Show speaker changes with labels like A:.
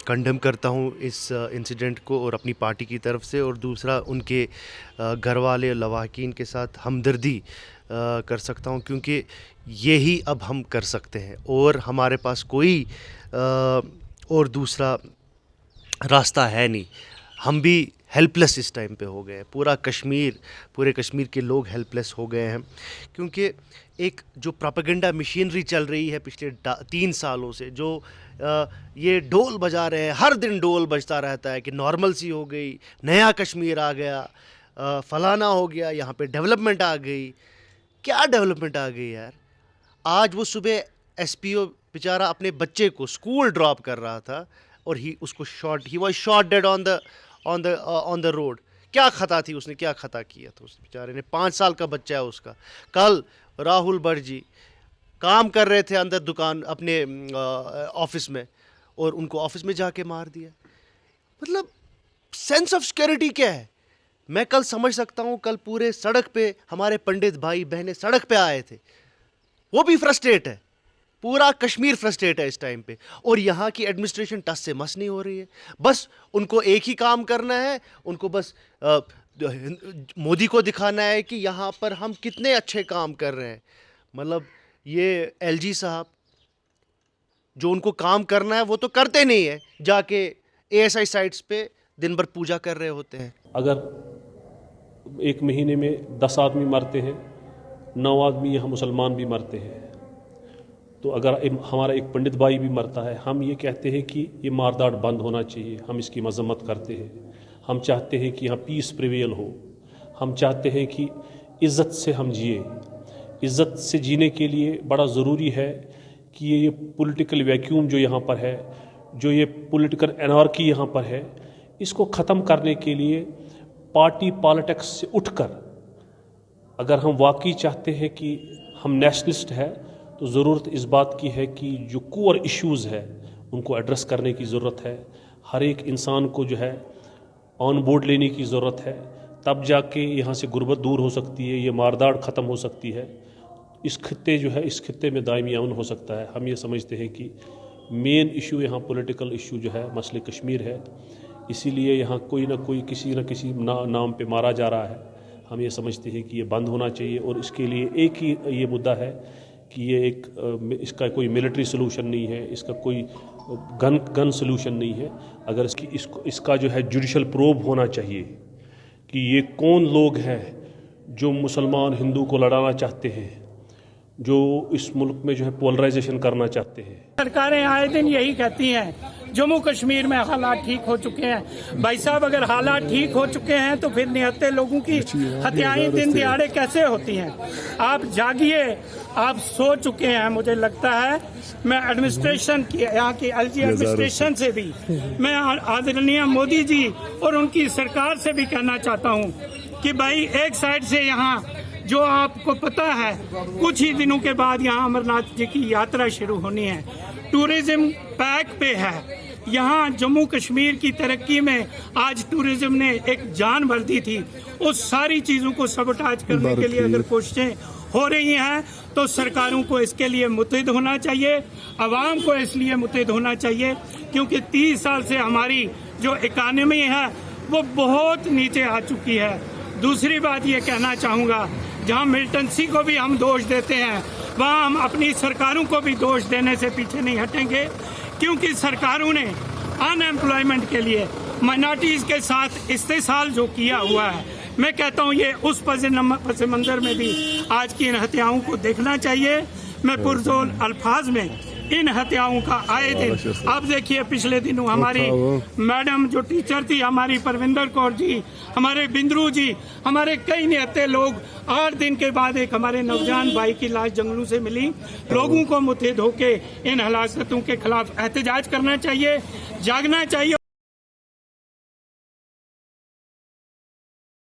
A: Condemn करता हूँ इस इंसिडेंट को और अपनी पार्टी की तरफ से, और दूसरा उनके घर वाले लवाहकीन के साथ हमदर्दी कर सकता हूँ, क्योंकि यही अब हम कर सकते हैं और हमारे पास कोई और दूसरा रास्ता है नहीं। हम भी हेल्पलेस इस टाइम पे हो गए हैं, पूरे कश्मीर के लोग हेल्पलेस हो गए हैं, क्योंकि एक जो प्रोपेगेंडा मशीनरी चल रही है पिछले 3 सालों से, जो ये ढोल बजा रहे हैं, हर दिन ढोल बजता रहता है कि नॉर्मल सी हो गई, नया कश्मीर आ गया, फलाना हो गया, यहाँ पे डेवलपमेंट आ गई। क्या डेवलपमेंट आ गई यार? आज वो सुबह एसपीओ बेचारा अपने बच्चे को स्कूल ड्रॉप कर रहा था और he was shot dead on the road. क्या खता थी उसने, क्या खता किया था उस बेचारे ने? 5 साल का बच्चा है उसका। कल राहुल भट्ट जी काम कर रहे थे अंदर दुकान अपने ऑफिस में, और उनको ऑफिस में जाके मार दिया। मतलब सेंस ऑफ सिक्योरिटी क्या है? मैं कल समझ सकता हूँ, कल पूरे सड़क पे हमारे पंडित भाई बहनें सड़क पे आए थे, वो भी फ्रस्ट्रेट है, पूरा कश्मीर फ्रस्ट्रेट है इस टाइम पे, और यहाँ की एडमिनिस्ट्रेशन टस से मस नहीं हो रही है। बस उनको एक ही काम करना है, उनको बस मोदी को दिखाना है कि यहाँ पर हम कितने अच्छे काम कर रहे हैं। मतलब ये एलजी साहब जो उनको काम करना है वो तो करते नहीं है, जाके एएसआई साइट्स पे दिन भर पूजा कर रहे होते हैं।
B: अगर एक महीने में 10 आदमी मरते हैं, 9 आदमी यहाँ मुसलमान भी मरते हैं, तो अगर हमारा एक पंडित भाई भी मरता है, हम ये कहते हैं कि ये मारदाड़ बंद होना चाहिए, हम इसकी मजम्मत करते हैं। हम चाहते हैं कि यहाँ पीस प्रिवेल हो, हम चाहते हैं कि इज़्ज़त से हम जिए। इज़्ज़त से जीने के लिए बड़ा ज़रूरी है कि ये पॉलिटिकल वैक्यूम जो यहाँ पर है, जो ये पॉलिटिकल एनार्की यहाँ पर है, इसको ख़त्म करने के लिए पार्टी पॉलिटिक्स से उठकर, अगर हम वाकई चाहते हैं कि हम नेशनलिस्ट है, तो ज़रूरत इस बात की है कि जो कोर इश्यूज़ है उनको एड्रेस करने की ज़रूरत है। हर एक इंसान को जो है ऑन बोर्ड लेने की ज़रूरत है, तब जाके यहाँ से गुर्बत दूर हो सकती है, ये मारदाड़ ख़त्म हो सकती है। इस खित्ते में दायमी अमन हो सकता है। हम ये समझते हैं कि मेन इशू यहाँ पॉलिटिकल इशू जो है मसले कश्मीर है, इसीलिए यहाँ कोई ना कोई किसी न किसी नाम पे मारा जा रहा है। हम ये समझते हैं कि ये बंद होना चाहिए, और इसके लिए एक ही ये मुद्दा है कि ये इसका कोई मिलिट्री सोल्यूशन नहीं है, इसका कोई गन सोल्यूशन नहीं है। अगर इसका जो है जुडिशल प्रोब होना चाहिए कि ये कौन लोग हैं जो मुसलमान हिंदू को लड़ाना चाहते हैं, जो इस मुल्क में जो है पोलराइजेशन करना चाहते हैं।
C: सरकारें आए दिन यही कहती हैं जम्मू कश्मीर में हालात ठीक हो चुके हैं। भाई साहब, अगर हालात ठीक हो चुके हैं तो फिर निहत्ते लोगों की हत्याएं दिन दिहाड़े कैसे होती हैं? आप जागिए, आप सो चुके हैं। मुझे लगता है मैं एडमिनिस्ट्रेशन की, यहाँ की एलजी एडमिनिस्ट्रेशन से भी, मैं आदरणीय मोदी जी और उनकी सरकार से भी कहना चाहता हूँ कि भाई एक साइड से यहाँ जो आपको पता है कुछ ही दिनों के बाद यहाँ अमरनाथ जी की यात्रा शुरू होनी है, टूरिज्म पैक पे है। यहाँ जम्मू कश्मीर की तरक्की में आज टूरिज्म ने एक जान भर दी थी। उस सारी चीज़ों को सबोटाज करने के लिए अगर कोशिशें हो रही हैं तो सरकारों को इसके लिए मुतहिद होना चाहिए, आवाम को इसलिए मुतहिद होना चाहिए, क्योंकि 30 साल से हमारी जो इकानमी है वो बहुत नीचे आ चुकी है। दूसरी बात ये कहना चाहूँगा, जहाँ मिलिटेंसी को भी हम दोष देते हैं, वहाँ हम अपनी सरकारों को भी दोष देने से पीछे नहीं हटेंगे, क्योंकि सरकारों ने अनएम्प्लॉयमेंट के लिए माइनॉरिटीज़ के साथ इस्तेसाल जो किया हुआ है, मैं कहता हूँ ये उस पस मंज़र में भी आज की इन हत्याओं को देखना चाहिए। मैं पुरजोर अल्फाज में इन हत्याओं का आए दिन, आप देखिए पिछले दिनों हमारी मैडम जो टीचर थी, हमारी परविंदर कौर जी, हमारे बिंद्रू जी, हमारे कई निहत्ते लोग, 8 दिन के बाद एक हमारे नौजवान भाई की लाश जंगलों से मिली। लोगों को मुतहिद होके इन हलाकतों के खिलाफ एहतजाज करना चाहिए, जागना चाहिए।